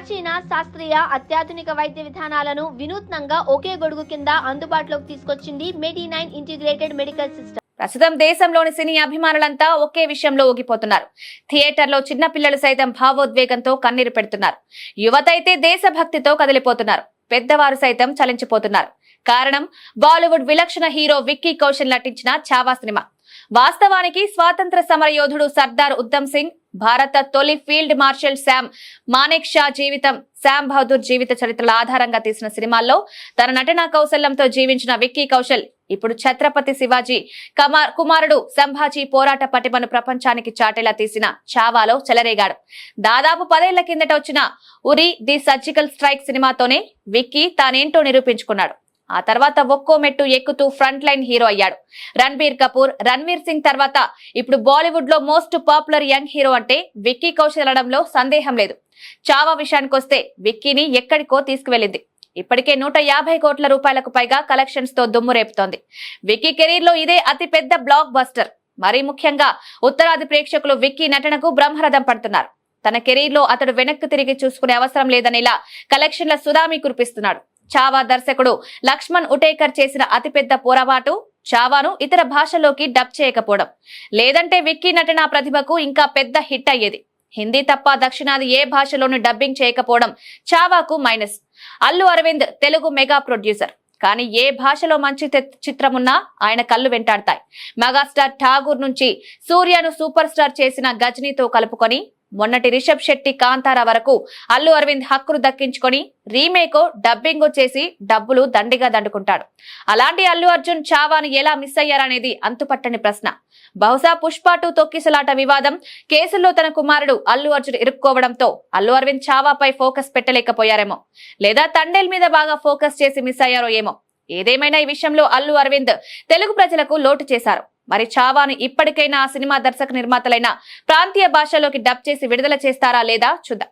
ప్రాచీన శాస్త్రీయ అత్యాధునిక వైద్య విధానాలను వినూత్నంగా ఒకే గొడుగు కింద అందుబాటులోకి తీసుకొచ్చింది మెడి9 ఇంటిగ్రేటెడ్ మెడికల్ సిస్టమ్. ప్రస్తుతం దేశంలోని సినీ అభిమానులంతా ఒకే విషయంలో ఊగిపోతున్నారు. థియేటర్లో చిన్న పిల్లలు సైతం భావోద్వేగంతో కన్నీరు పెడుతున్నారు. యువత అయితే దేశభక్తితో కదిలిపోతున్నారు. పెద్దవారు సైతం చలించిపోతున్నారు. కారణం బాలీవుడ్ విలక్షణ హీరో విక్కీ కౌశల్ నటించిన ఛావా సినిమా. వాస్తవానికి స్వాతంత్ర సమర యోధుడు సర్దార్ ఉద్దమ్ సింగ్, భారత తొలి field marshal Sam Manek Shah జీవితం, శామ్ బహదూర్ జీవిత చరిత్రల ఆధారంగా తీసిన సినిమాల్లో తన నటనా కౌశల్యంతో జీవించిన విక్కీ కౌశల్ ఇప్పుడు ఛత్రపతి శివాజీ కుమారుడు సంభాజీ పోరాట పటిమను ప్రపంచానికి చాటేలా తీసిన ఛావాలో చెలరేగాడు. దాదాపు 10 ఏళ్ల కిందట వచ్చిన ఉరి ది సర్జికల్ స్ట్రైక్ సినిమాతోనే విక్కీ తానేంటో నిరూపించుకున్నాడు. ఆ తర్వాత ఒక్కో మెట్టు ఎక్కుతూ ఫ్రంట్ లైన్ హీరో అయ్యాడు. రణబీర్ కపూర్, రణ్వీర్ సింగ్ తర్వాత ఇప్పుడు బాలీవుడ్ లో మోస్ట్ పాపులర్ యంగ్ హీరో అంటే విక్కీ కౌశల్ అనడంలో సందేహం లేదు. చావా విషయానికొస్తే విక్కీని ఎక్కడికో తీసుకువెళ్లింది. ఇప్పటికే 150 కోట్ల రూపాయలకు పైగా కలెక్షన్స్ తో దుమ్ము రేపుతోంది. విక్కీ కెరీర్ లో ఇదే అతి పెద్ద బ్లాక్ బస్టర్. మరీ ముఖ్యంగా ఉత్తరాది ప్రేక్షకులు విక్కీ నటనకు బ్రహ్మరథం పడుతున్నారు. తన కెరీర్ లో అతడు వెనక్కి తిరిగి చూసుకునే అవసరం లేదనేలా కలెక్షన్ల సునామీ కురిపిస్తున్నాడు. చావా దర్శకుడు లక్ష్మణ్ ఉటేకర్ చేసిన అతిపెద్ద పోరాబాటు చావాను ఇతర భాషల్లోకి డబ్ చేయకపోవడం. లేదంటే విక్కీ నటనా ప్రతిభకు ఇంకా పెద్ద హిట్ అయ్యేది. హిందీ తప్ప దక్షిణాది ఏ భాషలోనూ డబ్బింగ్ చేయకపోవడం చావాకు minus. Allu Aravind Telugu mega producer, కానీ ఏ భాషలో మంచి చిత్రమున్నా ఆయన కళ్ళు వెంటాడతాయి. మెగాస్టార్ ఠాగూర్ నుంచి సూర్యను సూపర్ స్టార్ చేసిన గజనీతో కలుపుకొని మొన్నటి రిషబ్ శెట్టి కాంతారా వరకు అల్లు అరవింద్ హక్కును దక్కించుకొని రీమేకో డబ్బింగో చేసి డబ్బులు దండిగా దండుకుంటాడు. అలాంటి అల్లు అర్జున్ చావాను ఎలా మిస్ అయ్యారనేది అంతుపట్టని ప్రశ్న. బహుశా పుష్ప 2 తొక్కిసలాట వివాదం కేసుల్లో తన కుమారుడు అల్లు అర్జున్ ఇరుక్కోవడంతో అల్లు అరవింద్ చావాపై ఫోకస్ పెట్టలేకపోయారేమో, లేదా తండేల్ మీద బాగా ఫోకస్ చేసి మిస్ అయ్యారో ఏమో. ఏదేమైనా ఈ విషయంలో అల్లు అరవింద్ తెలుగు ప్రజలకు లోటు చేశారు. మరి చావాను ఇప్పటికైనా ఆ సినిమా దర్శక నిర్మాతలైన ప్రాంతీయ భాషలోకి డబ్ చేసి విడుదల చేస్తారా లేదా చూద్దాం.